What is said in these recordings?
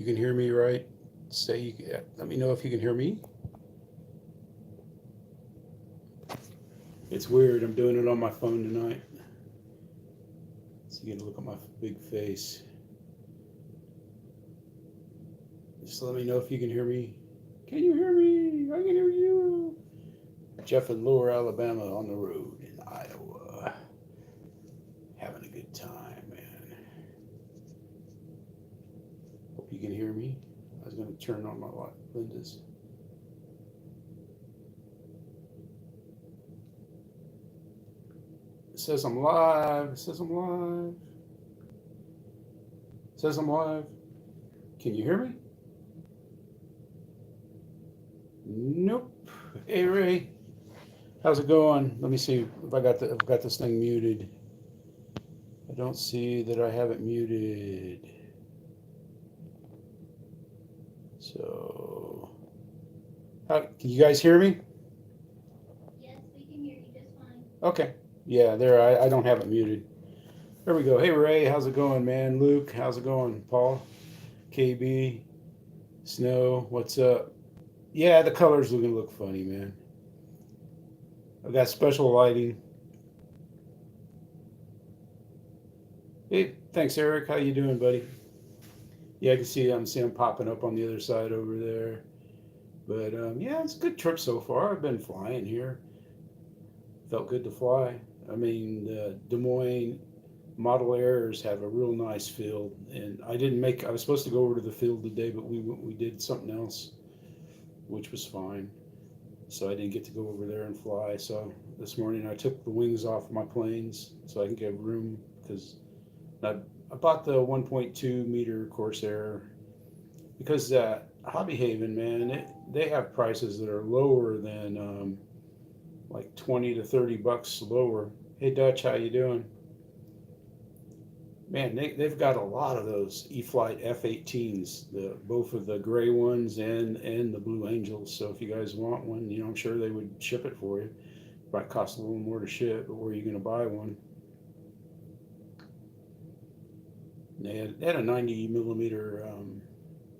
You can hear me, right? Say you. Let me know if you can hear me. It's weird. I'm doing it on my phone tonight, so you get to look at my big face. Just let me know if you can hear me. Can you hear me? I can hear you. Jeff in Lower Alabama on the road in Iowa, having a good time, man. Hope you can hear me. I was going to turn on my light. Linda's. It says I'm live. It says I'm live. It says I'm live. Can you hear me? Nope. Hey Ray, how's it going? Let me see if I've got this thing muted. I don't see that I have it muted. So, can you guys hear me? Yes, we can hear you just fine. Okay. Yeah, there. I don't have it muted. There we go. Hey Ray, how's it going, man? Luke, how's it going? Paul, KB, Snow, what's up? Yeah, the colors are gonna look funny, man. I've got special lighting. Hey, thanks, Eric. How you doing, buddy? Yeah, I can see I'm popping up on the other side over there. But yeah, it's a good trip so far. I've been flying here. Felt good to fly. I mean, the Des Moines Model Airs have a real nice field, and I didn't make. I was supposed to go over to the field today, but we did something else, which was fine. So I didn't get to go over there and fly. So this morning I took the wings off my planes so I can get room because I, I bought the 1.2 meter Corsair because Hobby Haven, man, they have prices that are lower than like 20 to 30 bucks lower. Hey Dutch, how you doing? Man, they've got a lot of those E-flite F-18s, both of the gray ones and the Blue Angels. So if you guys want one, I'm sure they would ship it for you. Might cost a little more to ship, but where are you going to buy one? They had a 90 millimeter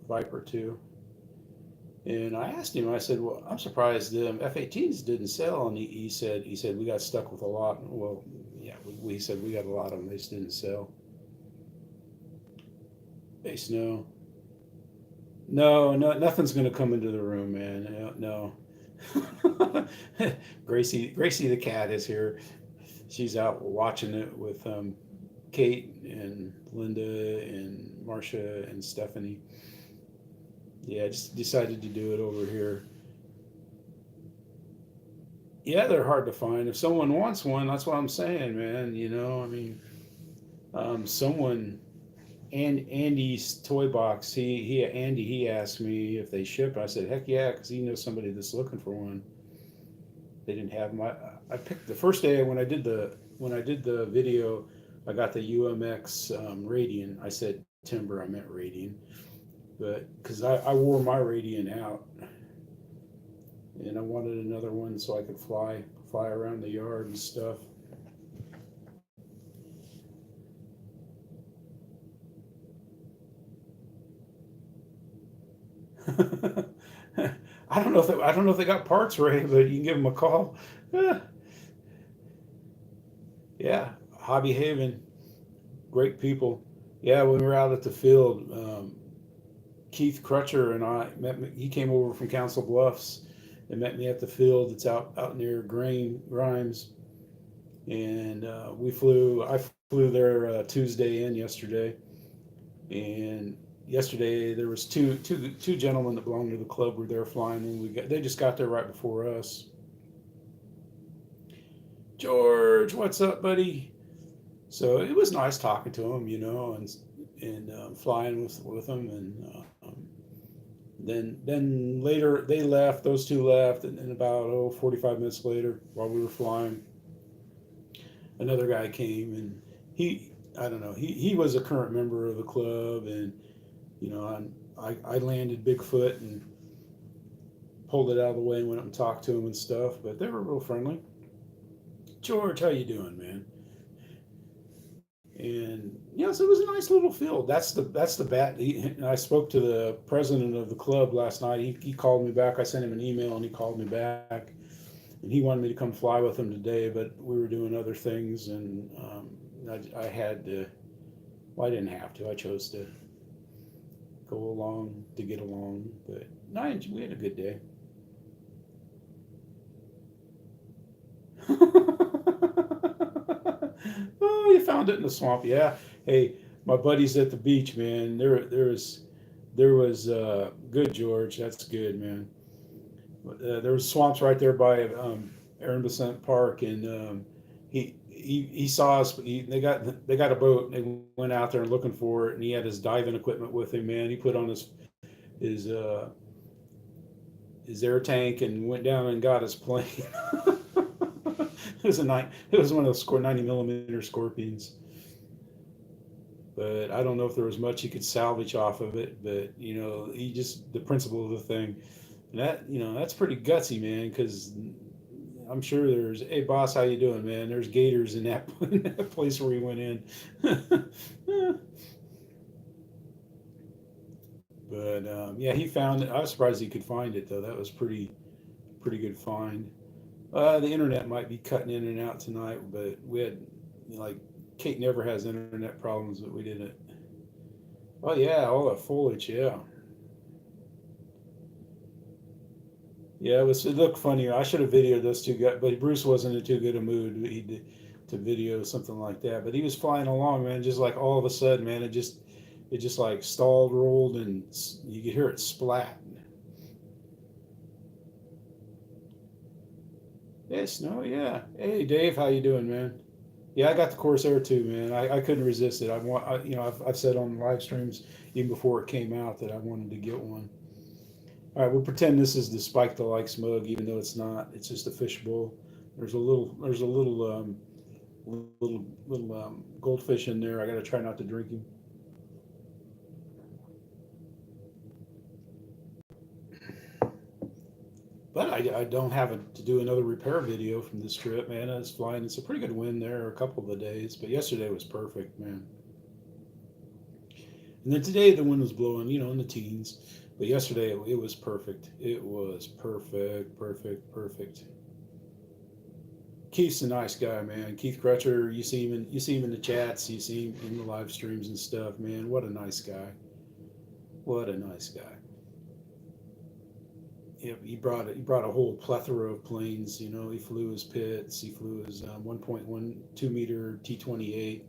Viper too. And I asked him, I said, well, I'm surprised the F-18s didn't sell. And he said, we got stuck with a lot. Well, yeah, we said we got a lot of them. They just didn't sell. Hey, Snow. No, no, nothing's going to come into the room, man. No. Gracie the cat is here. She's out watching it with Kate and Linda and Marcia and Stephanie. Yeah, I just decided to do it over here. Yeah, they're hard to find. If someone wants one, that's what I'm saying, man. I mean, someone and Andy's toy box. Andy he asked me if they ship. I said heck yeah, because he knows somebody that's looking for one. They didn't have my. I picked the first day when I did the video. I got the UMX Radian. I said Timber. I meant Radian, but because I wore my Radian out, and I wanted another one so I could fly around the yard and stuff. I don't know if they got parts ready, but you can give them a call. Yeah, Hobby Haven, great people. Yeah, when we were out at the field, Keith Crutcher and I met. He came over from Council Bluffs and met me at the field. It's out near Grimes, and we flew. I flew there Tuesday and yesterday, and yesterday there was two gentlemen that belonged to the club were there flying, and they just got there right before us. George, what's up, buddy? So it was nice talking to him, and flying with him, and then later they left. Those two left, and about 45 minutes later, while we were flying, another guy came, and I don't know, he was a current member of the club, and I landed Bigfoot and pulled it out of the way and went up and talked to him and stuff. But they were real friendly. George, how you doing, man? And so it was a nice little field. That's the bat. And I spoke to the president of the club last night. He called me back. I sent him an email and he called me back, and he wanted me to come fly with him today, but we were doing other things, and I had to. Well, I didn't have to. I chose to go along to get along, but no, we had a good day. Oh, you found it in the swamp. Yeah. Hey, my buddies at the beach, man. There was good, George. That's good, man. There was swamps right there by Aaron Besant Park, and he saw us. They got a boat. And they went out there and looking for it, and he had his diving equipment with him. Man, he put on his uh, his air tank and went down and got his plane. It was one of those 90 millimeter Scorpions, but I don't know if there was much he could salvage off of it. But he just the principle of the thing, and that's pretty gutsy, man. Because I'm sure there's, hey boss, how you doing, man? There's gators in that, in that place where he went in. But yeah, he found it. I was surprised he could find it though. That was pretty good find. The internet might be cutting in and out tonight, but we had like Kate never has internet problems, but we didn't. Oh yeah, all that foliage, yeah. Yeah, it looked funny. I should have videoed those two guys, but Bruce wasn't in too good a mood to video something like that. But he was flying along, man. Just like all of a sudden, man, it just like stalled, rolled, and you could hear it splat. Hey, Snow, yeah. Hey, Dave, how you doing, man? Yeah, I got the Corsair too, man. I couldn't resist it. I've said on live streams even before it came out that I wanted to get one. All right, we'll pretend this is the Spike the Likes mug, even though it's not. It's just a fishbowl. There's a little goldfish in there. I got to try not to drink him. But I don't have to do another repair video from this trip, man. It's flying. It's a pretty good wind there a couple of the days, but yesterday was perfect, man. And then today the wind was blowing, in the teens. But yesterday it was perfect. It was perfect, perfect, perfect. Keith's a nice guy, man. Keith Crutcher, you see him in the chats, you see him in the live streams and stuff, man. What a nice guy. What a nice guy. He brought a whole plethora of planes. He flew his Pitts. He flew his 1.12 meter T-28.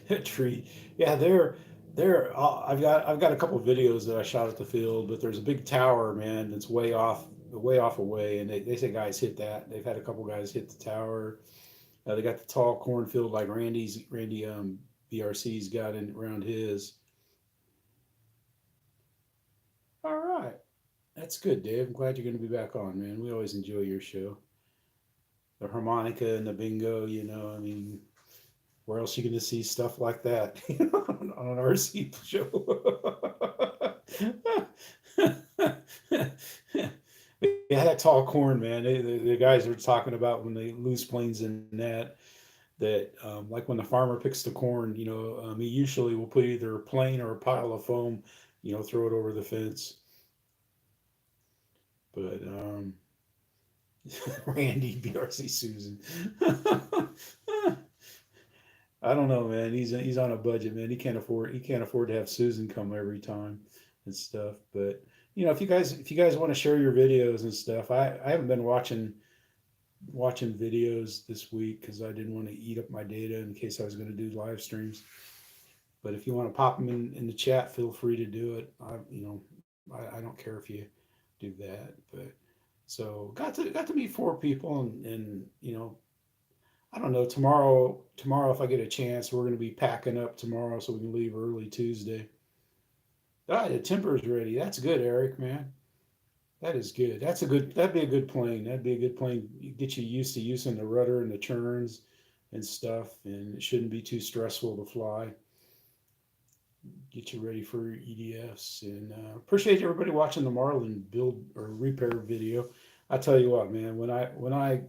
That tree, yeah. I've got a couple of videos that I shot at the field, but there's a big tower, man. That's way off away, and they say guys hit that. They've had a couple guys hit the tower. They got the tall cornfield like Randy BRC's got in around his. All right. That's good, Dave. I'm glad you're going to be back on, man. We always enjoy your show. The harmonica and the bingo, I mean, where else are you going to see stuff like that on an RC show? Yeah, that tall corn, man. The guys are talking about when they lose planes in that like when the farmer picks the corn, he usually will put either a plane or a pile of foam, throw it over the fence. But Randy BRC Susan. I don't know, man. He's on a budget, man. He can't afford to have Susan come every time and stuff. But if you guys want to share your videos and stuff, I haven't been watching videos this week because I didn't want to eat up my data in case I was going to do live streams. But if you want to pop them in the chat, feel free to do it. I don't care if you do that. But so got to meet four people, and I don't know, tomorrow if I get a chance, we're going to be packing up tomorrow so we can leave early Tuesday. The temper's ready. That's good, Eric, man. That is good. That'd be a good plane. That'd be a good plane. Get you used to using the rudder and the churns and stuff, and it shouldn't be too stressful to fly. Get you ready for EDFs. And appreciate everybody watching the Marlin build or repair video. I tell you what, man, when I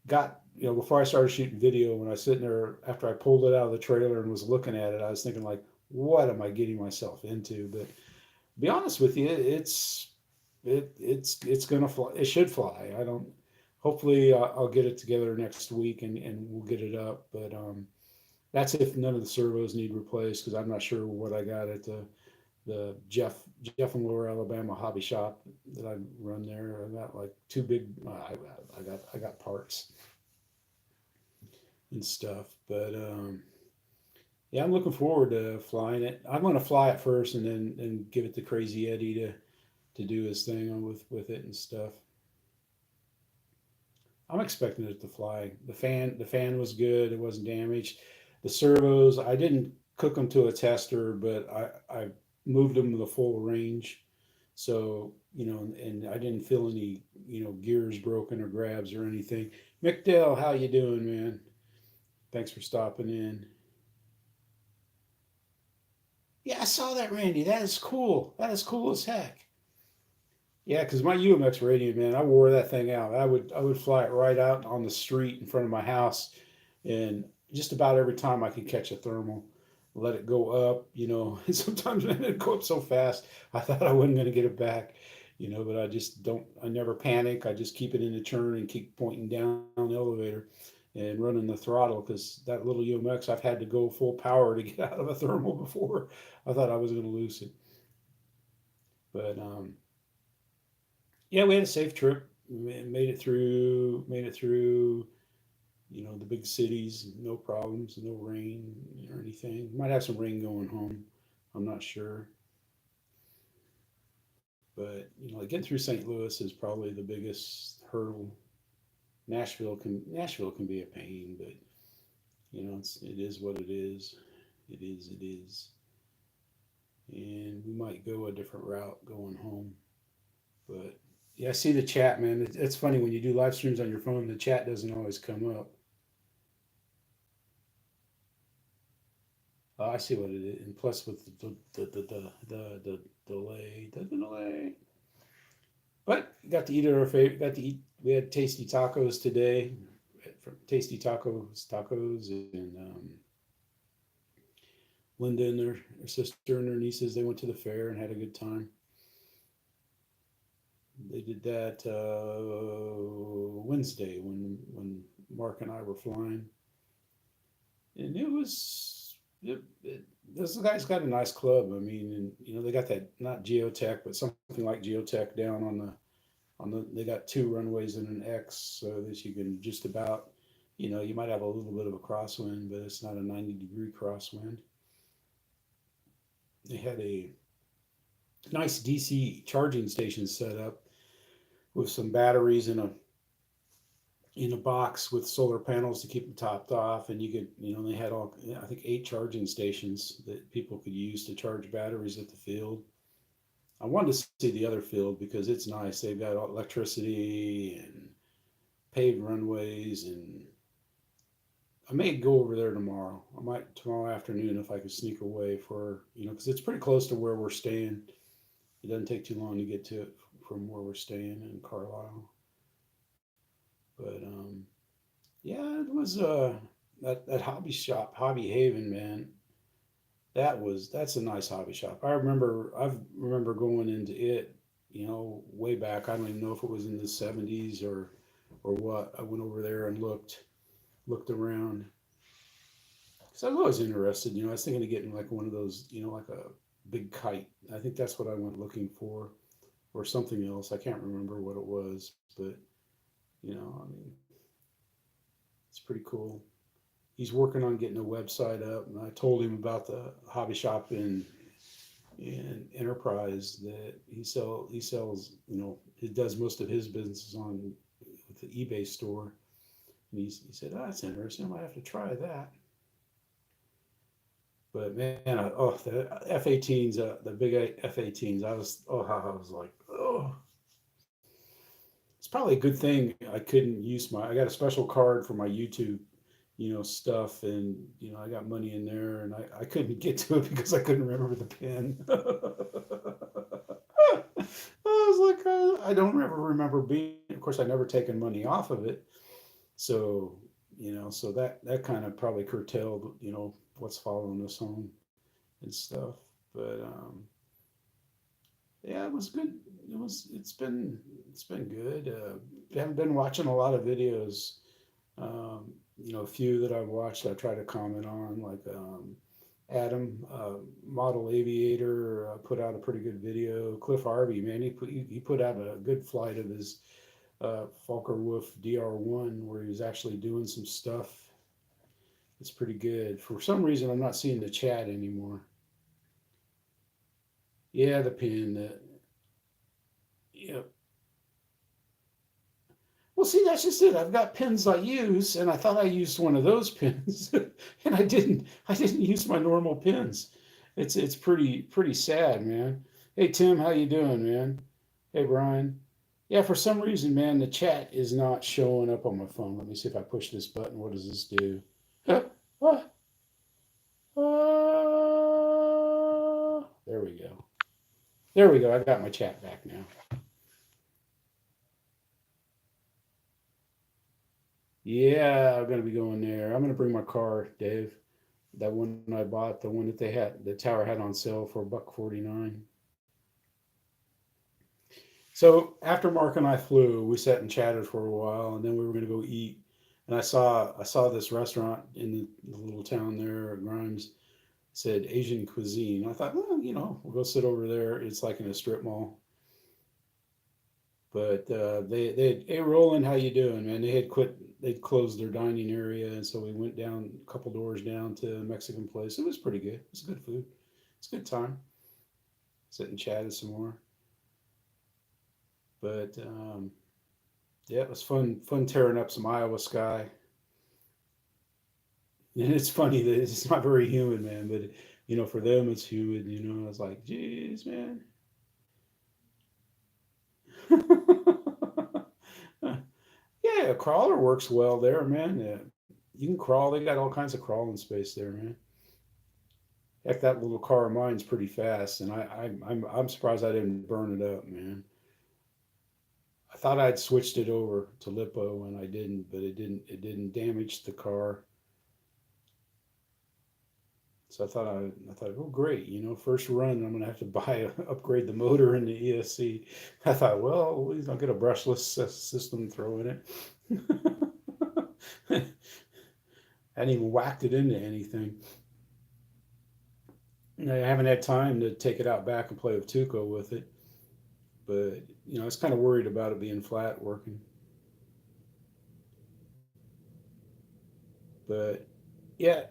got, before I started shooting video, when I was sitting there after I pulled it out of the trailer and was looking at it, I was thinking like, what am I getting myself into? But to be honest with you, it's gonna fly. It should fly. I don't. Hopefully, I'll get it together next week and we'll get it up. But that's if none of the servos need replaced because I'm not sure what I got at the Jeff and Lower Alabama hobby shop that I run there. I got like two big. I got parts and stuff. But yeah, I'm looking forward to flying it. I'm going to fly it first and then give it to Crazy Eddie to do his thing on with it and stuff. I'm expecting it to fly. The fan was good. It wasn't damaged. The servos, I didn't cook them to a tester, but I moved them to the full range. So, and I didn't feel any, gears broken or grabs or anything. McDell, how you doing, man? Thanks for stopping in. Yeah, I saw that, Randy. That is cool. That is cool as heck. Yeah, because my UMX radio, man, I wore that thing out. I would fly it right out on the street in front of my house, and just about every time I could catch a thermal, let it go up. And sometimes man, it'd go up so fast, I thought I wasn't going to get it back. But I just don't. I never panic. I just keep it in the turn and keep pointing down the elevator, and running the throttle because that little UMX, I've had to go full power to get out of a thermal before. I thought I was going to lose it, but yeah, we had a safe trip. Made it through. Made it through. The big cities, no problems, no rain or anything. Might have some rain going home. I'm not sure, but like getting through St. Louis is probably the biggest hurdle. Nashville can be a pain, but it is what it is. It is, and we might go a different route going home. But yeah, I see the chat, man. It's funny when you do live streams on your phone, the chat doesn't always come up. I see what it is, and plus with the delay. But got to eat at our favorite. Got to eat. We had tasty tacos today from Tasty Tacos, and Linda and her sister and her nieces. They went to the fair and had a good time. They did that Wednesday when Mark and I were flying, and it was this guy's got a nice club. I mean, and they got that not geotech, but something like geotech down on the. They got two runways and an X, so that you can just about. You might have a little bit of a crosswind, but it's not a 90-degree crosswind. They had a nice DC charging station set up with some batteries in a box with solar panels to keep them topped off, and you could they had all, I think, 8 charging stations that people could use to charge batteries at the field. I wanted to see the other field because it's nice. They've got electricity and paved runways, and I may go over there tomorrow. I might tomorrow afternoon if I could sneak away for because it's pretty close to where we're staying. It doesn't take too long to get to it from where we're staying in Carlisle. But yeah, it was that hobby shop, Hobby Haven, man. That's a nice hobby shop. I remember going into it, way back. I don't even know if it was in the 70s or what. I went over there and looked around because I was always interested. I was thinking of getting like one of those, like a big kite. I think that's what I went looking for, or something else. I can't remember what it was, but I mean, it's pretty cool. He's working on getting a website up, and I told him about the hobby shop in Enterprise that he sells. He does most of his business on with the eBay store, and he said, "Oh, that's interesting. I might have to try that." But man, the F-18s, the big F-18s, I was like, oh, it's probably a good thing I couldn't use I got a special card for my YouTube, stuff, and I got money in there, and I couldn't get to it because I couldn't remember the pin. I was like, I don't ever remember being Of course, I never taken money off of it, so so that kind of probably curtailed what's following us home and stuff. But yeah, it was good. It's been good. I haven't been watching a lot of videos. A few that I've watched, I try to comment on, like Adam, Model Aviator, put out a pretty good video. Cliff Harvey, man, he put out a good flight of his Focke-Wulf DR1 where he was actually doing some stuff. It's pretty good. For some reason, I'm not seeing the chat anymore. Yeah, the pin. Yeah. Well, see, that's just it. I've got pins I use, and I thought I used one of those pins, and I didn't. I didn't use my normal pins. It's pretty sad, man. Hey Tim, how you doing, man? Hey Brian. Yeah, for some reason, man, the chat is not showing up on my phone. Let me see if I push this button. What does this do? Ah, there we go. There we go. I got my chat back now. Yeah, I'm gonna be going there. I'm gonna bring my car, Dave. That one I bought, the one that the tower had on sale for $1.49. So after Mark and I flew, we sat and chatted for a while, and then we were gonna go eat. And I saw this restaurant in the little town there, Grimes, said Asian cuisine. I thought, well, we'll go sit over there. It's like in a strip mall. But hey Roland, how you doing, man? They'd closed their dining area, and so we went down a couple doors down to a Mexican place. It was pretty good. It was good food. It's a good time. Sit and chatted some more. But yeah, it was fun tearing up some Iowa sky. And it's funny that it's not very humid, man, but for them it's humid. I was like, geez, man. Yeah, a crawler works well there, man. Yeah, you can crawl. They got all kinds of crawling space there, man. Heck, that little car of mine's pretty fast, and I'm surprised I didn't burn it up, man. I thought I'd switched it over to lipo, and I didn't, but it didn't damage the car. So I thought, oh great, first run, I'm gonna have to upgrade the motor in the ESC. I thought, well, at least I'll get a brushless system throw in it. I hadn't even whacked it into anything. I haven't had time to take it out back and play with Tuco with it, but I was kind of worried about it being flat working. But yeah,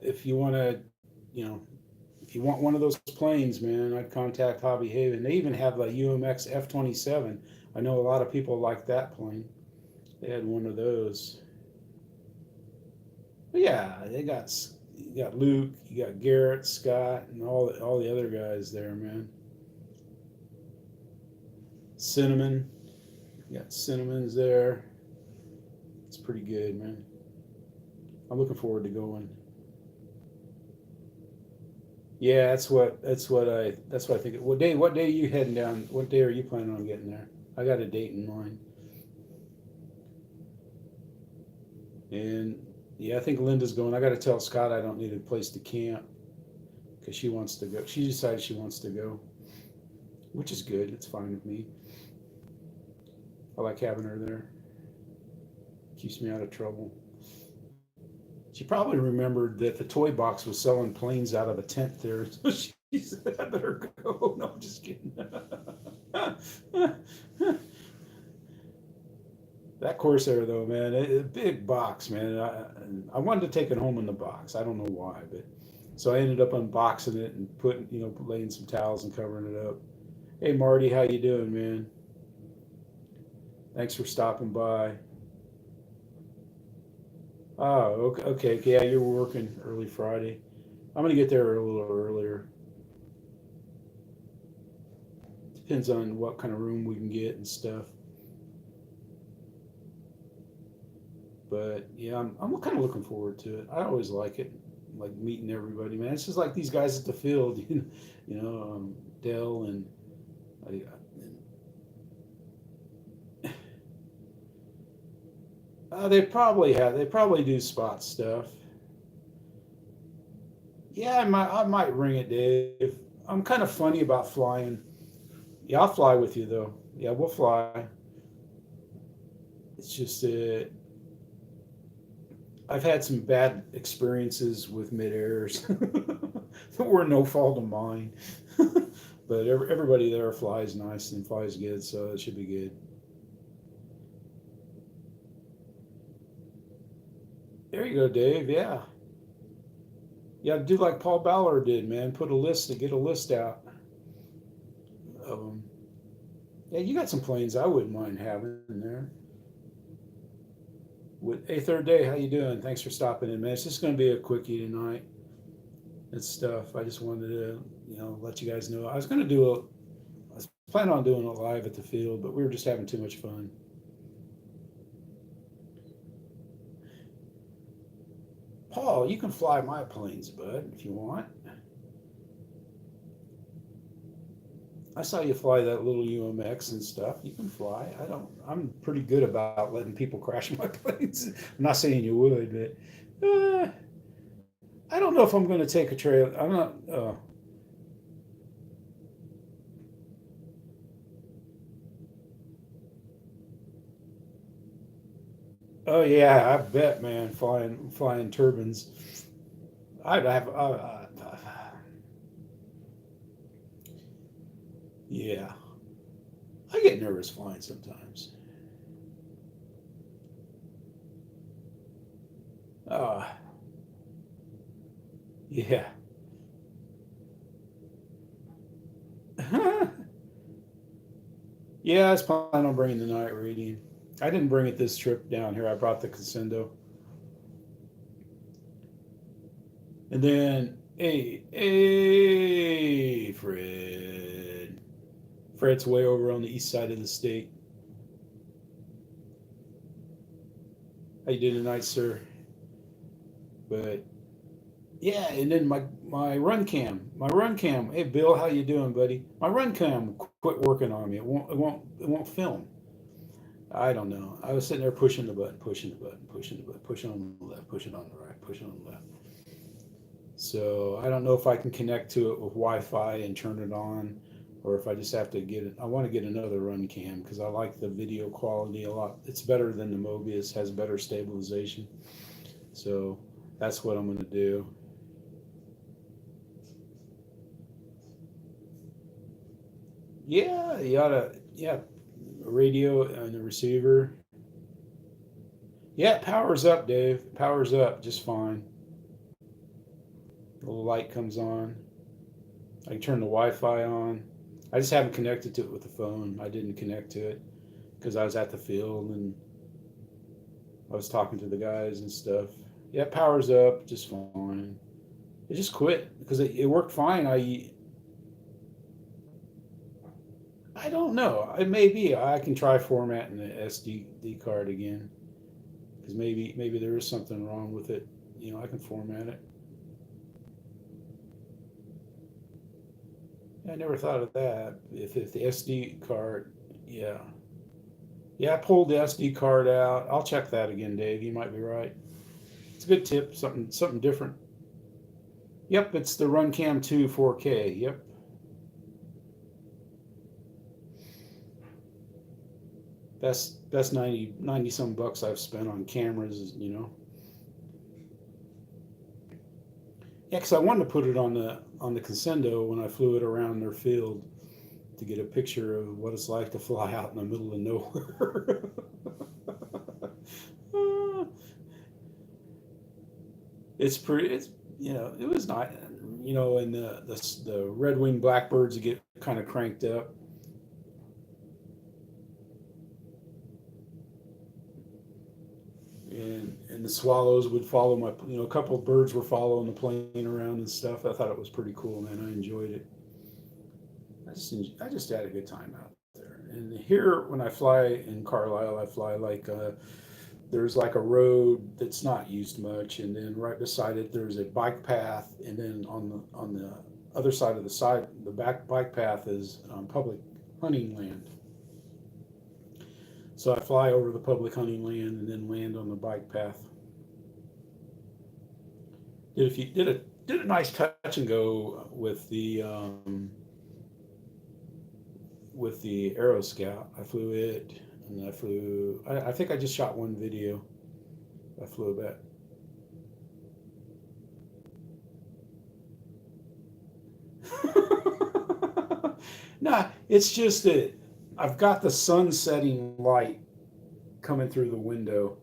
you know, if you want one of those planes, man, I'd contact Hobby Haven. They even have a UMX F-27. I know a lot of people like that plane. They had one of those. But yeah, you got Luke, you got Garrett, Scott, and all the other guys there, man. Cinnamon, you got Cinnamon's there. It's pretty good, man. I'm looking forward to going. Yeah, that's what I think. What day are you heading down? What day are you planning on getting there? I got a date in mind. And yeah, I think Linda's going. I got to tell Scott I don't need a place to camp because she wants to go. She decided she wants to go, which is good. It's fine with me. I like having her there. Keeps me out of trouble. She probably remembered that the toy box was selling planes out of a tent there. So she said, I better go. No, I'm just kidding. That Corsair, though, man, a big box, man. I wanted to take it home in the box. I don't know why, but so I ended up unboxing it and laying some towels and covering it up. Hey, Marty, how you doing, man? Thanks for stopping by. Oh, okay, okay, yeah, you're working early Friday. I'm gonna get there a little earlier. Depends on what kind of room we can get and stuff. But yeah, I'm kind of looking forward to it. I always like it, like meeting everybody, man. It's just like these guys at the field, Dell and I, They probably have. They probably do spot stuff. Yeah, I might ring it, Dave. I'm kind of funny about flying. Yeah, I'll fly with you though. Yeah, we'll fly. It's just that I've had some bad experiences with mid airs that were no fault of mine. But everybody there flies nice and flies good, so it should be good. There you go, Dave. Yeah, yeah. Do like Paul Ballard did, man. Put a list to get a list out of them. Yeah, you got some planes I wouldn't mind having there. Hey, third day, how you doing? Thanks for stopping in, man. It's just going to be a quickie tonight. It's stuff. I just wanted to, let you guys know. I was planning on doing it live at the field, but we were just having too much fun. Paul, you can fly my planes, bud, if you want. I saw you fly that little UMX and stuff. You can fly. I'm pretty good about letting people crash my planes. I'm not saying you would, but I don't know if I'm going to take a trail. I'm not. Oh yeah, I bet, man. Flying turbines. I'd have. Yeah, I get nervous flying sometimes. Uh, yeah. Yeah, I was planning on bringing the night reading. I didn't bring it this trip down here. I brought the Crescendo. And then, hey, Fred. Fred's way over on the east side of the state. How you doing tonight, sir? But yeah, and then my run cam. Hey, Bill, how you doing, buddy? My run cam quit working on me. It won't film. I don't know. I was sitting there pushing the button, pushing the button, pushing the button, pushing on the left, pushing on the right, pushing on the left. So I don't know if I can connect to it with Wi-Fi and turn it on, or if I just have to get it. I want to get another run cam because I like the video quality a lot. It's better than the Mobius, has better stabilization. So that's what I'm going to do. Yeah, you oughta, yeah, radio and the receiver. Yeah, powers up, Dave. Powers up just fine. The little light comes on. I can turn the Wi-Fi on. I just haven't connected to it with the phone. I didn't connect to it because I was at the field and I was talking to the guys and stuff. Yeah, powers up just fine. It just quit because it worked fine. I don't know. It may be. I can try formatting the SD card again because maybe there is something wrong with it. I can format it. I never thought of that. If the SD card, yeah, yeah, I pulled the SD card out. I'll check that again, Dave. You might be right. It's a good tip. Something different. Yep, it's the Runcam 2 4K. Yep. That's 90 some bucks I've spent on cameras. Yeah, because I wanted to put it on the Crescendo when I flew it around their field to get a picture of what it's like to fly out in the middle of nowhere. It's pretty. It was not. And the red winged blackbirds get kind of cranked up. And the swallows would follow a couple of birds were following the plane around and stuff. I thought it was pretty cool, man. I enjoyed it. I just had a good time out there. And here, when I fly in Carlisle, I fly like there's like a road that's not used much, and then right beside it there's a bike path, and then on the other side of the back bike path is public hunting land. So I fly over the public hunting land and then land on the bike path. Did a nice touch and go with the Aero Scout. I flew it, and I flew. I think I just shot one video. I flew back. Nah, it's just that I've got the sun setting light coming through the window,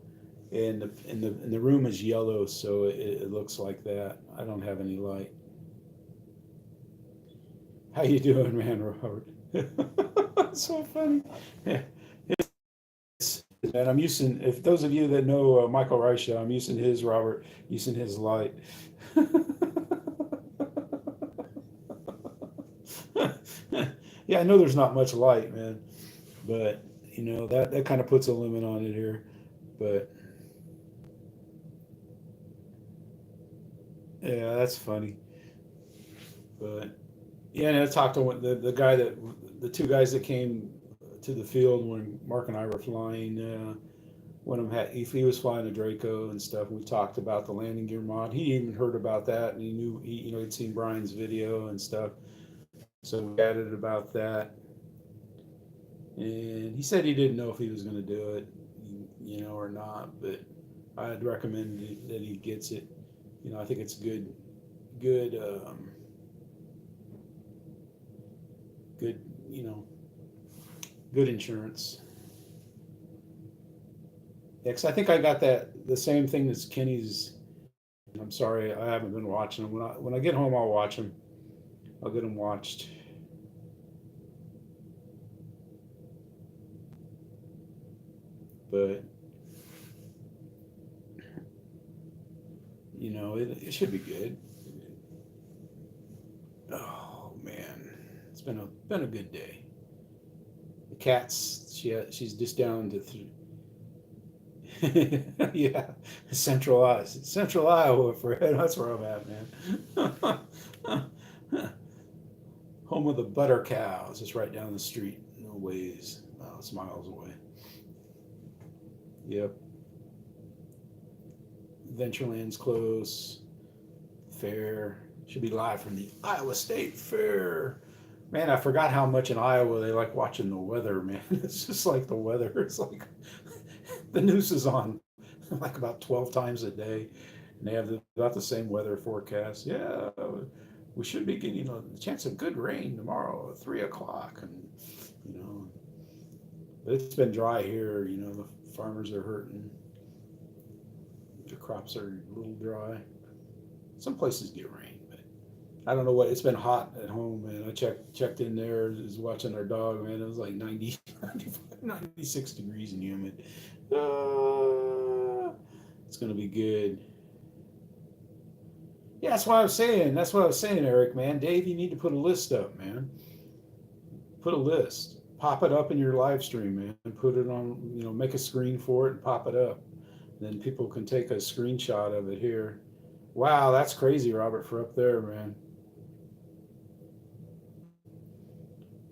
and the room is yellow, so it looks like that. I don't have any light. How you doing, man, Robert? So funny. Yeah, and I'm using. If those of you that know Michael Reisha, I'm using his Robert, using his light. Yeah, I know there's not much light, man, but that kind of puts a limit on it here. But yeah, that's funny. But yeah, and I talked to the guy the two guys that came to the field when Mark and I were flying. One of them if he was flying a Draco and stuff. We talked about the landing gear mod. He even heard about that, and he knew he'd seen Brian's video and stuff. So we chatted about that, and he said he didn't know if he was going to do it, or not. But I'd recommend that he gets it. I think it's good, good, good insurance. Yeah, 'cause I think I got the same thing as Kenny's. I'm sorry, I haven't been watching them. When I get home, I'll watch them. I'll get them watched. But it should be good. Oh man, it's been a good day. The cat's she's just down to yeah, Central Iowa, Fred. That's where I'm at, man. Home of the butter cows. It's right down the street. No ways. Oh, it's miles away. Yep. Ventureland's close. Fair should be live from the Iowa State Fair. Man, I forgot how much in Iowa they like watching the weather, man. It's just like the weather. It's like the news is on like about 12 times a day, and they have about the same weather forecast. Yeah, we should be getting a chance of good rain tomorrow at 3 o'clock, and you know, it's been dry here. The farmers are hurting. The crops are a little dry. Some places get rain, but I don't know what. It's been hot at home, man. I checked in there, was watching our dog, man. It was like 90, 96 degrees and humid. It's gonna be good. Yeah, that's what I was saying. That's what I was saying, Eric, man. Dave, you need to put a list up, man. Put a list. Pop it up in your live stream, man. Put it on, make a screen for it and pop it up. Then people can take a screenshot of it here. Wow, that's crazy, Robert, for up there, man.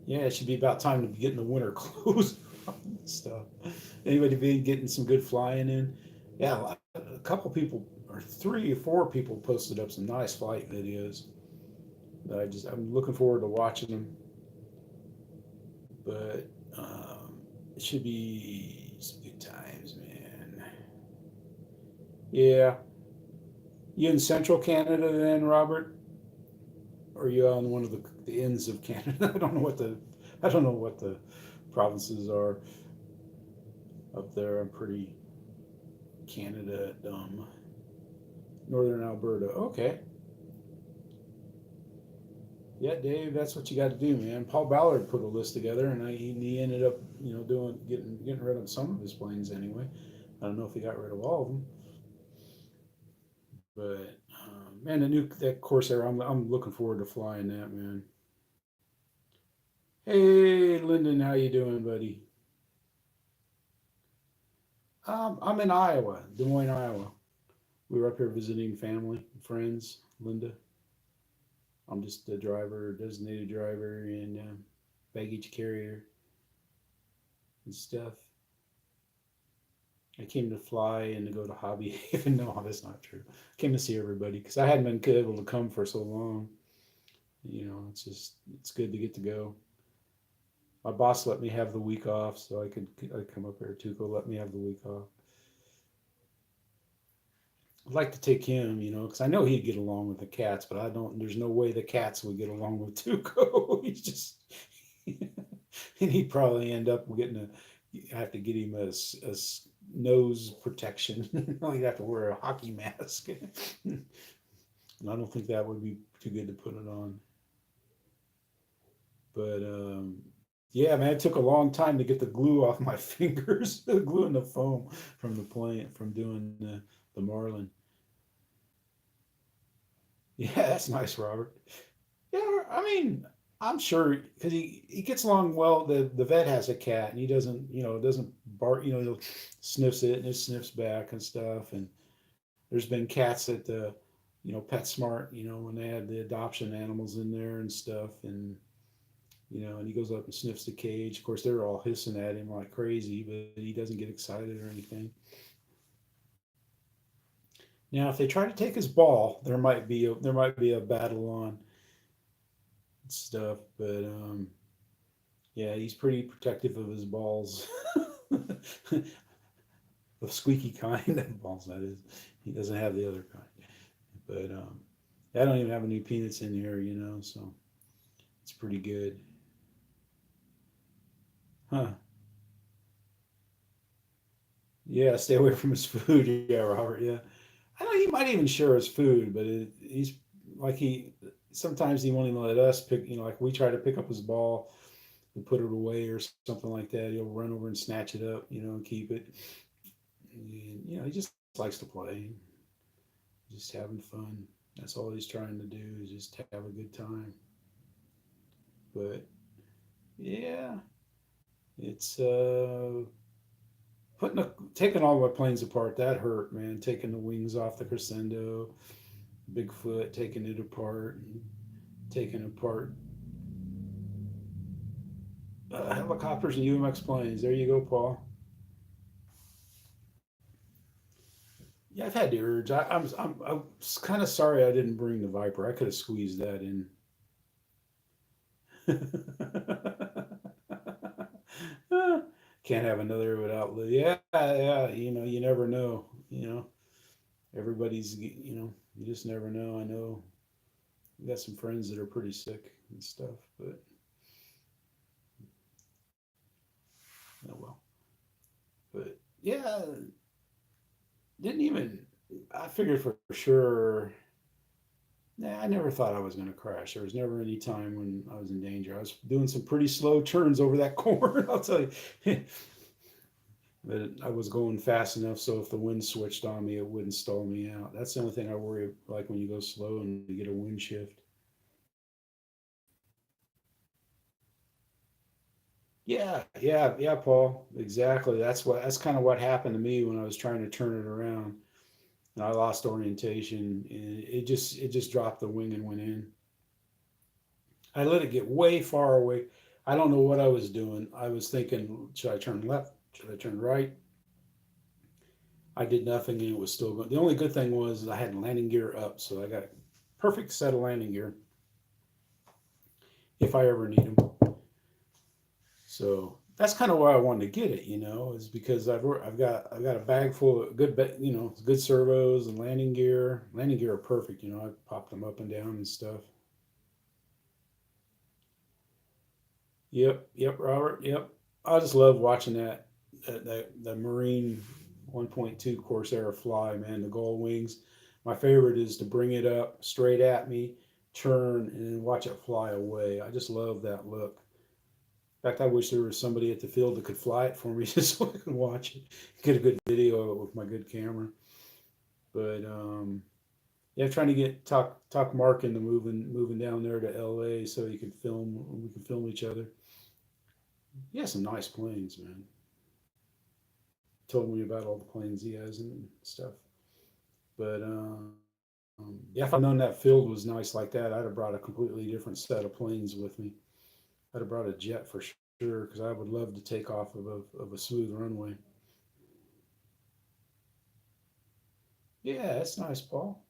Yeah, it should be about time to be getting the winter clothes and stuff. Anybody been getting some good flying in? Yeah, a couple people, or 3 or 4 people posted up some nice flight videos that I'm looking forward to watching them. But it should be some good times, man. Yeah. You in central Canada then, Robert? Or are you on one of the ends of Canada? I don't know what the provinces are up there. I'm pretty Canada dumb. Northern Alberta. Okay. Yeah, Dave, that's what you got to do, man. Paul Ballard put a list together, and he ended up, getting rid of some of his planes anyway. I don't know if he got rid of all of them, but man, that Corsair, I'm looking forward to flying that, man. Hey, Lyndon, how you doing, buddy? I'm in Iowa, Des Moines, Iowa. We were up here visiting family, friends, Linda. I'm just a driver, designated driver, and baggage carrier and stuff. I came to fly and to go to Hobby Haven. No, that's not true. I came to see everybody because I hadn't been able to come for so long. It's good to get to go. My boss let me have the week off, so I come up here. Tuco let me have the week off. I'd like to take him, because I know he'd get along with the cats, but I don't. There's no way the cats would get along with Tuco. He's just, and he'd probably end up getting I have to get him a nose protection. He'd have to wear a hockey mask. And I don't think that would be too good to put it on. But yeah, man, it took a long time to get the glue off my fingers, the glue and the foam from the plant from doing the Marlin. Yeah, that's nice, Robert. Yeah, I mean, I'm sure because he gets along well. The vet has a cat, and he doesn't bark. He'll sniffs it and it sniffs back and stuff. And there's been cats at the PetSmart, when they had the adoption animals in there and stuff, and he goes up and sniffs the cage. Of course, they're all hissing at him like crazy, but he doesn't get excited or anything. Now, if they try to take his ball, there might be a battle on stuff, but yeah, he's pretty protective of his balls. The squeaky kind of balls, that is. He doesn't have the other kind. But I don't even have any peanuts in here, so it's pretty good. Huh. Yeah, stay away from his food. Yeah, Robert. Yeah. I know he might even share his food, but he's like sometimes he won't even let us pick, like we try to pick up his ball and put it away or something like that. He'll run over and snatch it up, and keep it. And, he just likes to play, just having fun. That's all he's trying to do is just have a good time. But yeah, it's taking all my planes apart. That hurt, man. Taking the wings off the crescendo, Bigfoot, taking it apart, and taking apart helicopters and UMX planes. There you go, Paul. Yeah, I've had the urge. I'm kind of sorry I didn't bring the Viper. I could have squeezed that in. Can't have another without Lou. Yeah, yeah. You never know. Everybody's. You just never know. I know we got some friends that are pretty sick and stuff, but oh well. But yeah, didn't even. I figured for sure. Nah, I never thought I was going to crash. There was never any time when I was in danger. I was doing some pretty slow turns over that corner, I'll tell you. But I was going fast enough so if the wind switched on me, it wouldn't stall me out. That's the only thing I worry like when you go slow and you get a wind shift. Yeah, yeah, yeah, Paul. Exactly. That's kind of what happened to me when I was trying to turn it around. And I lost orientation and it just dropped the wing and went in. I let it get way far away. I don't know what I was doing. I was thinking, should I turn left? Should I turn right? I did nothing and it was still going. The only good thing was I had landing gear up, so I got a perfect set of landing gear if I ever need them. So that's kind of why I wanted to get it, is because I've got a bag full of good servos and landing gear. Landing gear are perfect, I popped them up and down and stuff. Yep, yep, Robert. Yep. I just love watching that Marine 1.2 Corsair fly, man. The gull wings. My favorite is to bring it up straight at me, turn, and then watch it fly away. I just love that look. In fact, I wish there was somebody at the field that could fly it for me just so I could watch it, get a good video of it with my good camera. But yeah, trying to get talk Mark into moving down there to LA so he could film. We could film each other. He has some nice planes, man. Told me about all the planes he has and stuff. But yeah, if I'd known that field was nice like that, I'd have brought a completely different set of planes with me. I'd have brought a jet for sure because I would love to take off of a smooth runway. Yeah, that's nice, Paul.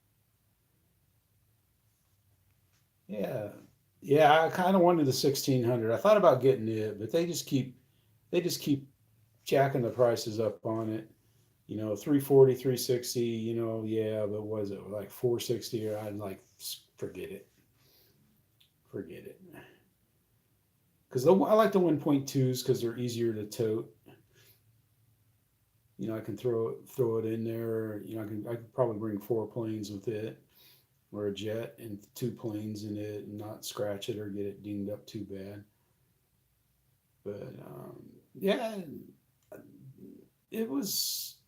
Yeah. Yeah, I kind of wanted the 1600. I thought about getting it, but they just keep jacking the prices up on it. 340, 360, yeah, but was it like 460 or I'd like forget it. Forget it. Cuz I like the 1.2s cuz they're easier to tote. I can throw it in there. I could probably bring four planes with it or a jet and two planes in it and not scratch it or get it dinged up too bad. But yeah, it was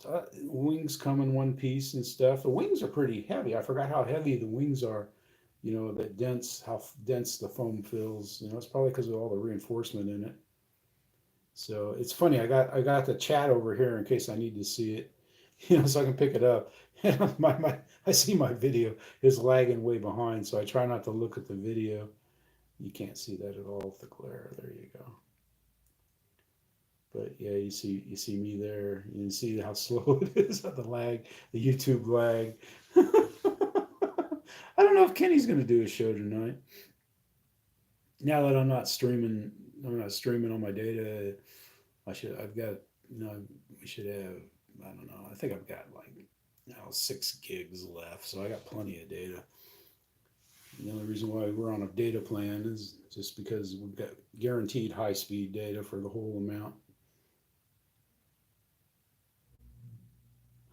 wings come in one piece and stuff. The wings are pretty heavy. I forgot how heavy the wings are. That dense, how dense the foam feels. It's probably because of all the reinforcement in it. So it's funny. I got the chat over here in case I need to see it, so I can pick it up. I see my video is lagging way behind, so I try not to look at the video. You can't see that at all with the glare. There you go. But yeah, you see me there. You can see how slow it is at the lag, the YouTube lag. I don't know if Kenny's going to do a show tonight. Now that I'm not streaming on my data. I've got, we should have, I don't know. I think I've got like now 6 gigs left, so I got plenty of data. The only reason why we're on a data plan is just because we've got guaranteed high speed data for the whole amount.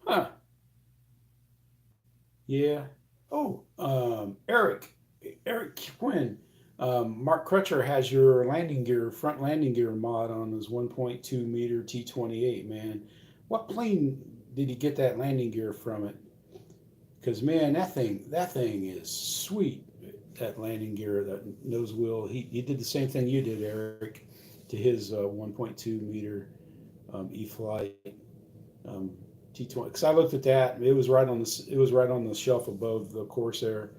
Huh. Yeah. Oh, Eric Quinn. Mark Crutcher has your front landing gear mod on his 1.2 meter T28, man. What plane did he get that landing gear from it? Because man, that thing is sweet. That landing gear, that nose wheel. He did the same thing you did, Eric, to his 1.2 meter E-flite um, T20. Because I looked at that, it was right on the shelf above the Corsair,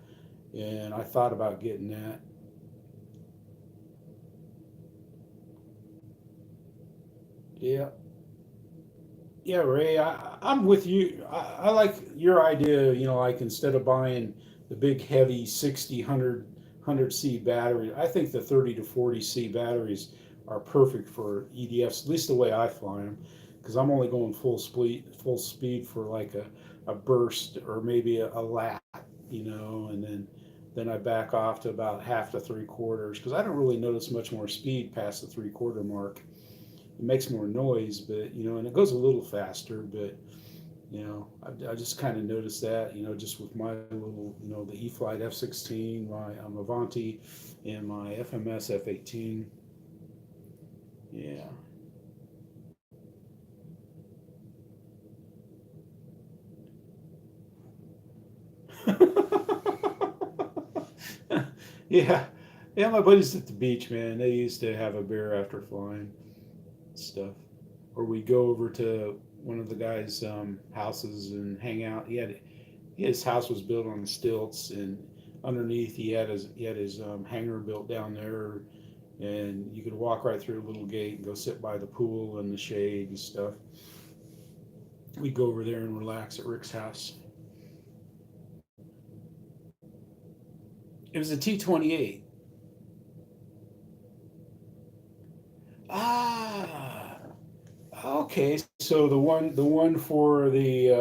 and I thought about getting that. Yeah, yeah, Ray, I'm with you. I like your idea. Like instead of buying the big heavy 60 100C battery, I think the 30 to 40C batteries are perfect for EDFs. At least the way I fly them, because I'm only going full speed for like a burst or maybe a lap, and then I back off to about half to three quarters because I don't really notice much more speed past the three-quarter mark. It makes more noise, but and it goes a little faster. But I just kind of noticed that, just with my little, the E-flite F-16, my Avanti, and my FMS F-18. Yeah. Yeah. Yeah, my buddies at the beach, man, they used to have a beer after flying stuff. Or we'd go over to one of the guys' houses and hang out. His house was built on stilts, and underneath he had his hangar built down there, and you could walk right through a little gate and go sit by the pool and the shade and stuff. We'd go over there and relax at Rick's house. It was a T28. Ah, okay. So the one for the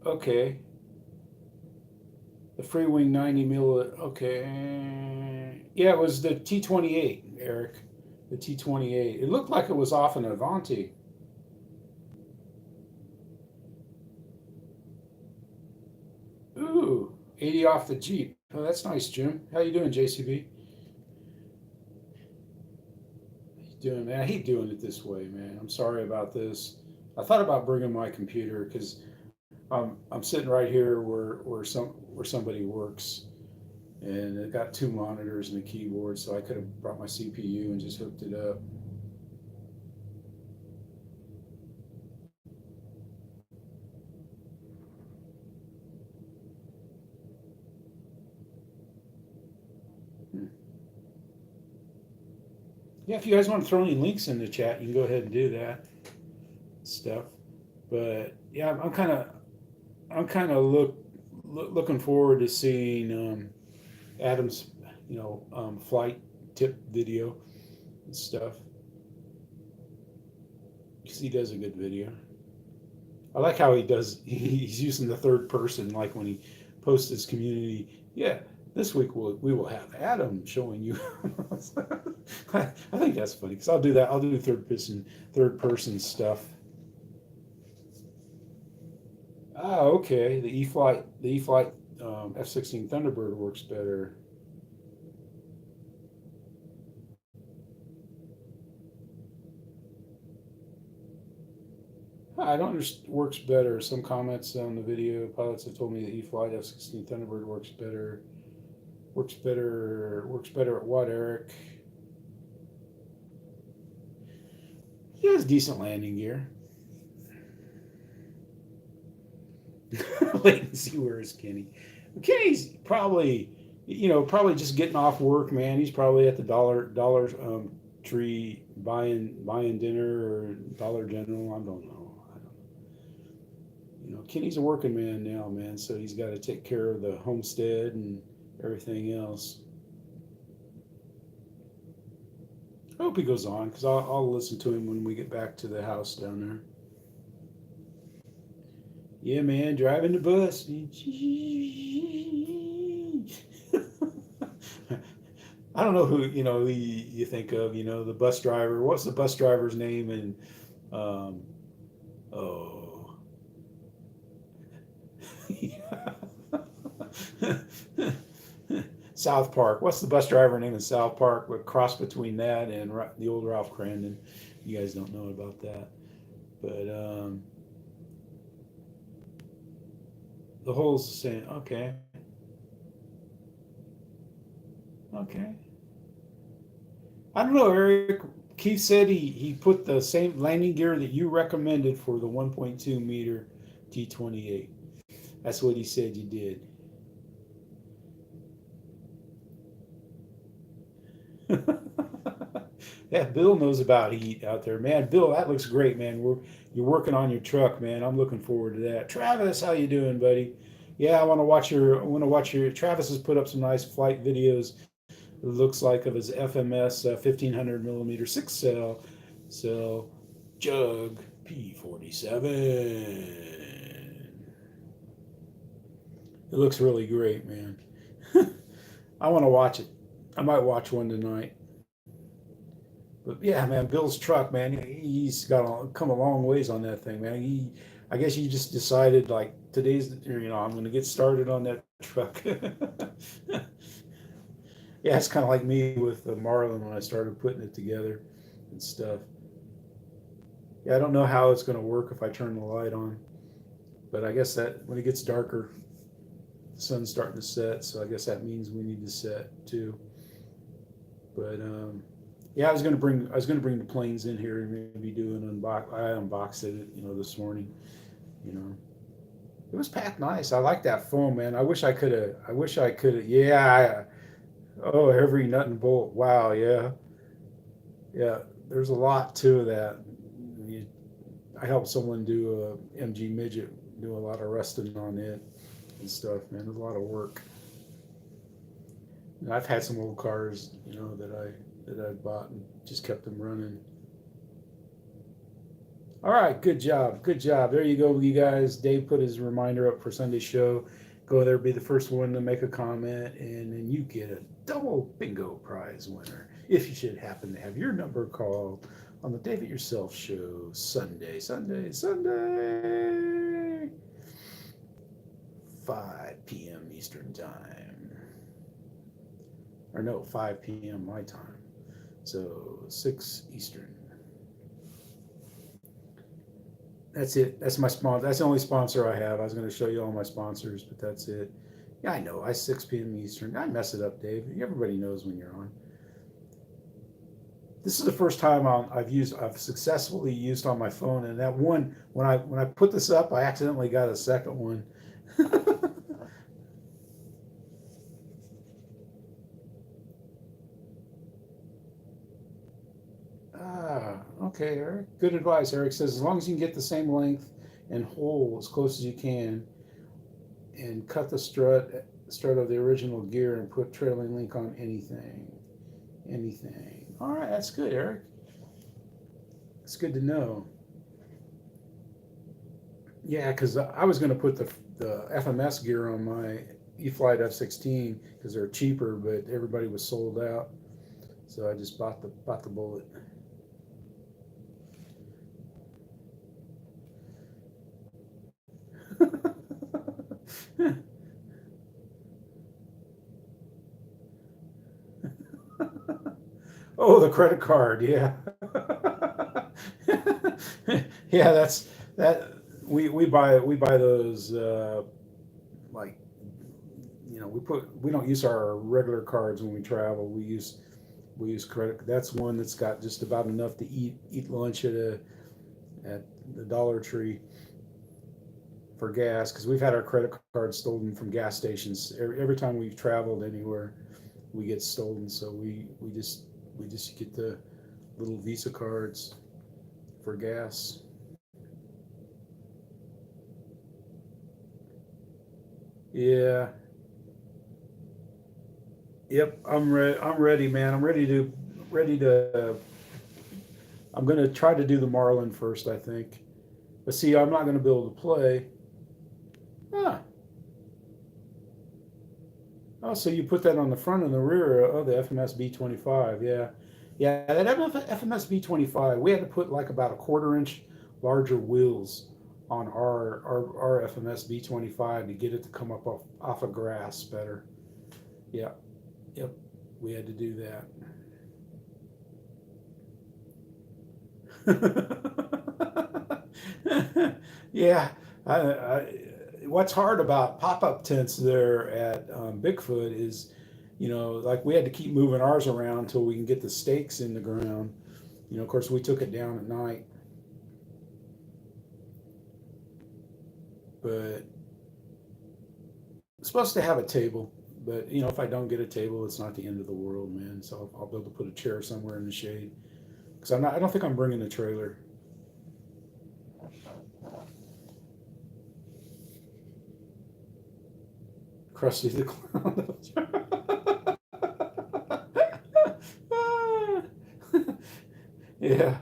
okay, the Freewing 90 mil. Okay, yeah, it was the T28, Eric. The T28. It looked like it was off an Avanti. Ooh, 80 off the Jeep. Oh, that's nice, Jim. How you doing, JCB? Doing, man? I hate doing it this way, man. I'm sorry about this. I thought about bringing my computer because I'm sitting right here where somebody works, and it got two monitors and a keyboard, so I could have brought my CPU and just hooked it up. Hmm. Yeah, if you guys want to throw any links in the chat, you can go ahead and do that stuff. But yeah, I'm kind of looking forward to seeing Adam's, flight tip video and stuff, because he does a good video. I like how he does. He's using the third person, like when he posts his community. Yeah, this week we will have Adam showing you. I think that's funny because I'll do that. I'll do third person stuff. Ah, okay. The E-flite F-16 Thunderbird works better. I don't understand. Works better. Some comments on the video. Pilots have told me the E-flite F-16 Thunderbird works better. Works better. Works better at what, Eric? He has decent landing gear. Wait and see where is Kenny. Kenny's probably, probably just getting off work, man. He's probably at the Dollar Tree buying dinner or Dollar General. I don't know. Kenny's a working man now, man. So he's got to take care of the homestead and everything else. I hope he goes on because I'll listen to him when we get back to the house down there. Yeah, man, driving the bus. I don't know who you think of. The bus driver. What's the bus driver's name? And oh, South Park. What's the bus driver name in South Park? What cross between that and the old Ralph Crandon? You guys don't know about that, but the whole saying, okay, okay. I don't know, Eric. Keith said he put the same landing gear that you recommended for the 1.2 meter T-28. That's what he said you did. Yeah, Bill knows about heat out there, man. Bill, that looks great, man. You're working on your truck, man. I'm looking forward to that. Travis, how you doing, buddy? Yeah, I want to watch your. Travis has put up some nice flight videos. It looks like of his FMS 1500 millimeter six cell Jug P47. It looks really great, man. I want to watch it. I might watch one tonight. But yeah, man, Bill's truck, man, he's come a long ways on that thing, man. I guess he just decided like I'm going to get started on that truck. Yeah, it's kind of like me with the Marlin when I started putting it together and stuff. Yeah, I don't know how it's going to work if I turn the light on, but I guess that when it gets darker, the sun's starting to set, so I guess that means we need to set too. But yeah, I was gonna bring the planes in here and maybe do an unbox. I unboxed it, this morning. You know, it was packed nice. I like that foam, man. I wish I could have. I wish I could have. Yeah. Oh, every nut and bolt. Wow. Yeah. Yeah. There's a lot to that. You, I helped someone do a MG midget do a lot of resting on it and stuff. Man, there's a lot of work. And I've had some old cars, that I bought and just kept them running. All right, good job, good job. There you go, you guys. Dave put his reminder up for Sunday's show. Go there, be the first one to make a comment, and then you get a double bingo prize winner if you should happen to have your number called on the Dave It Yourself show Sunday, 5 p.m. Eastern Time. Or no, 5 p.m. my time. So 6 Eastern. That's it. That's my sponsor. That's the only sponsor I have. I was going to show you all my sponsors, but that's it. Yeah, I know. 6 p.m. Eastern. I mess it up, Dave. Everybody knows when you're on. This is the first time I've successfully used on my phone, and that one when I put this up, I accidentally got a second one. Okay, Eric. Good advice. Eric says as long as you can get the same length, and hole as close as you can, and cut the strut of the original gear and put trailing link on anything. Anything. All right, that's good, Eric. It's good to know. Yeah, because I was going to put the FMS gear on my E-flite F-16 because they're cheaper, but everybody was sold out, so I just bought the Bullet. Oh, the credit card, yeah. Yeah, that's that. We buy those like we don't use our regular cards when we travel. We use credit. That's one that's got just about enough to eat lunch at the Dollar Tree for gas because we've had our credit cards stolen from gas stations every time we've traveled anywhere. We get stolen, so we just get the little Visa cards for gas. Yeah. Yep. I'm ready. I'm ready, man. I'm ready to. I'm gonna try to do the Marlin first, I think. But see, I'm not gonna be able to play. Ah. Oh, so you put that on the front and the rear of the FMS B25. Yeah. Yeah, that FMS B25, we had to put like about a quarter-inch larger wheels on our FMS B25 to get it to come up off of grass better. Yeah. Yep. We had to do that. Yeah. What's hard about pop-up tents there at Bigfoot is, like we had to keep moving ours around until we can get the stakes in the ground. Of course, we took it down at night, but I'm supposed to have a table. But if I don't get a table, it's not the end of the world, man. So I'll be able to put a chair somewhere in the shade. Because I'm not. I don't think I'm bringing the trailer. Krusty the Clown. Yeah,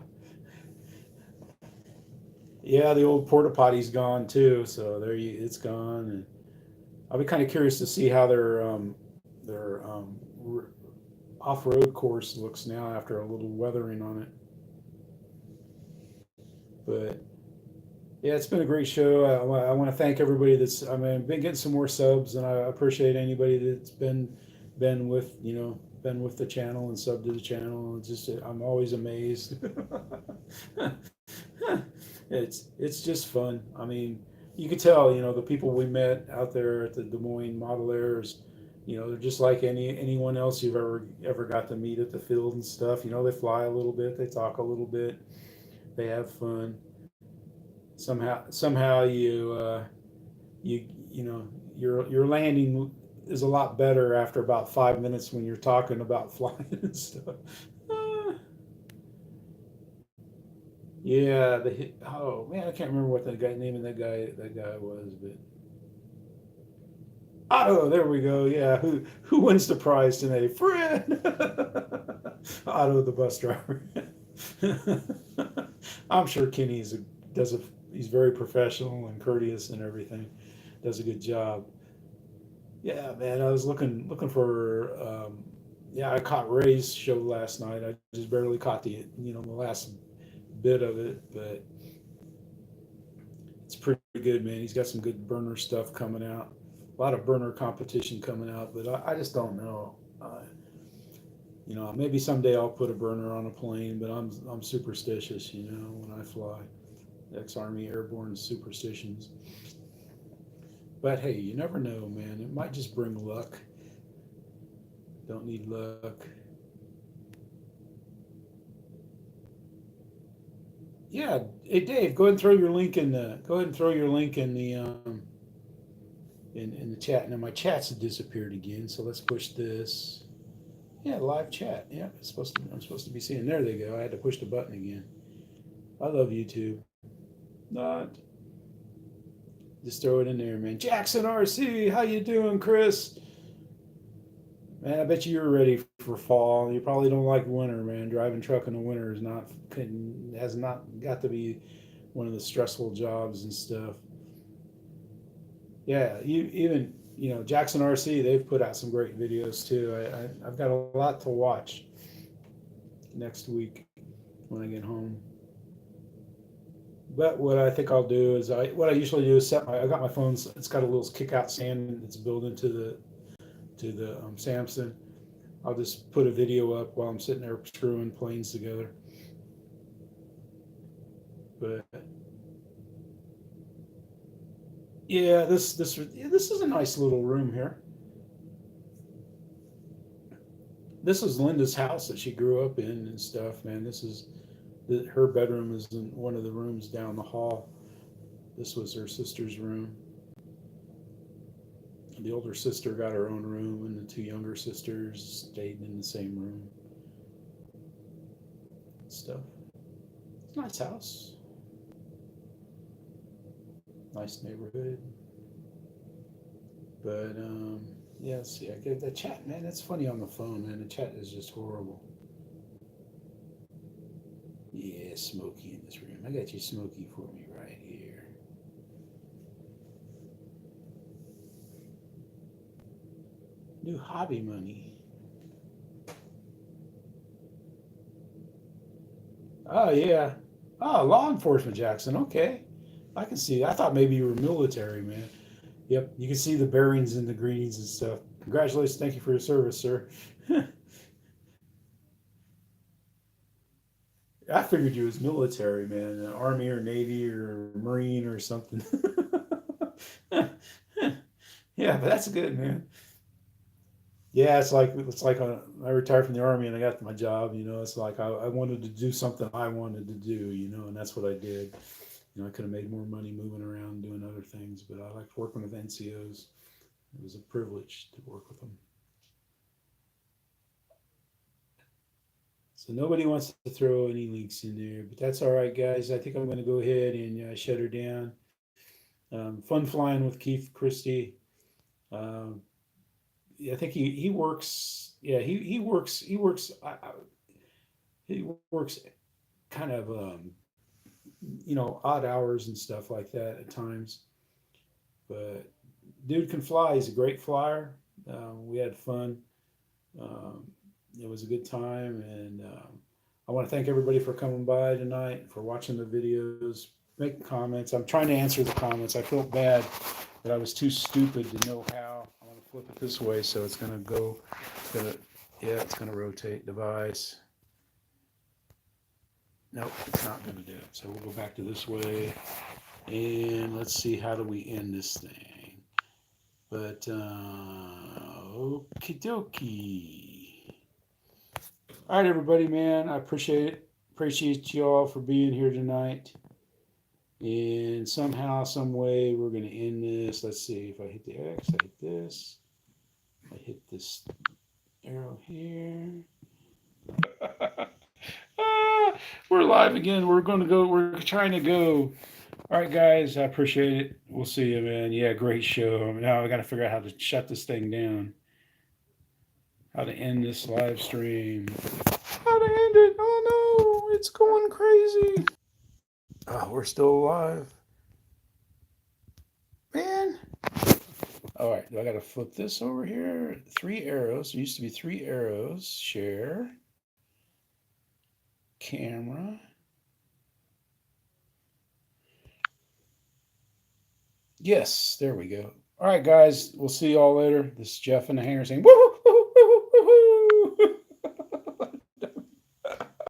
yeah. The old porta potty's gone too, so it's gone. And I'll be kind of curious to see how their off-road course looks now after a little weathering on it. But yeah, it's been a great show. I want to thank everybody I've been getting some more subs, and I appreciate anybody that's been with the channel and sub to the channel. I'm always amazed. It's just fun. I mean, you could tell, the people we met out there at the Des Moines Model Airs, they're just like anyone else you've ever got to meet at the field and stuff. They fly a little bit, they talk a little bit, they have fun. Somehow your landing is a lot better after about 5 minutes when you're talking about flying and stuff. Uh, yeah, oh man, I can't remember what the name of that guy was, but Otto. There we go. Yeah, who wins the prize today? Fred. Otto, the bus driver. I'm sure does a he's very professional and courteous and everything. Does a good job. Yeah, man. I was looking for. Yeah, I caught Ray's show last night. I just barely caught the last bit of it, but it's pretty good, man. He's got some good burner stuff coming out. A lot of burner competition coming out, but I just don't know. Maybe someday I'll put a burner on a plane, but I'm superstitious, when I fly. Ex-Army airborne superstitions. But hey, you never know, man. It might just bring luck. Don't need luck. Yeah. Hey, Dave, go ahead and throw your link in the. Go ahead and throw your link in the in the chat. Now my chats have disappeared again, so let's push this. Yeah, live chat. Yeah, I'm supposed to be seeing. There they go. I had to push the button again. I love YouTube. Not. Just throw it in there, man. Jackson RC, how you doing, Chris? Man, I bet you're ready for fall. You probably don't like winter, man. Driving truck in the winter has not got to be one of the stressful jobs and stuff. Yeah, Jackson RC, they've put out some great videos too. I've got a lot to watch next week when I get home. But what I think I'll do is what I usually do is I got my phone. It's got a little kick out stand that's built into the Samsung. I'll just put a video up while I'm sitting there screwing planes together. But yeah, this is a nice little room here. This is Linda's house that she grew up in and stuff, man. Her bedroom is in one of the rooms down the hall. This was her sister's room. The older sister got her own room, and the two younger sisters stayed in the same room. Stuff. It's a nice house. Nice neighborhood. But yeah, see, I get the chat, man. That's funny on the phone, man. The chat is just horrible. Yeah, Smokey in this room. I got you, Smokey, for me right here. New hobby money. Oh yeah. Oh, law enforcement, Jackson. Okay, I can see. I thought maybe you were military, man. Yep, you can see the bearings and the greens and stuff. Congratulations. Thank you for your service, sir. I figured you was military, man, Army or Navy or Marine or something. Yeah, but that's good, man. Yeah, I retired from the Army and I got my job. It's like I wanted to do something I wanted to do, and that's what I did. I could have made more money moving around doing other things, but I liked working with NCOs. It was a privilege to work with them. So nobody wants to throw any links in there, but that's all right, guys. I think I'm going to go ahead and shut her down. Fun flying with Keith Christie. Yeah, I think he works. Yeah, he works. He works kind of odd hours and stuff like that at times. But dude can fly. He's a great flyer. We had fun. It was a good time, and I want to thank everybody for coming by tonight, for watching the videos, making comments. I'm trying to answer the comments. I felt bad that I was too stupid to know how. I want to flip it this way, so it's going to go. It's going to rotate device. Nope, it's not going to do it. So we'll go back to this way, and let's see, how do we end this thing? But okie dokie. All right, everybody, man. I appreciate it. Appreciate you all for being here tonight. And somehow, some way, we're going to end this. Let's see. If I hit the X, I hit this. I hit this arrow here. We're live again. We're trying to go. All right, guys. I appreciate it. We'll see you, man. Yeah, great show. Now I got to figure out how to shut this thing down. How to end this live stream. How to end it. Oh, no. It's going crazy. Oh, we're still alive. Man. All right. Do I got to flip this over here? 3 arrows. There used to be 3 arrows. Share. Camera. Yes. There we go. All right, guys. We'll see you all later. This is Jeff in the hangar saying, woo!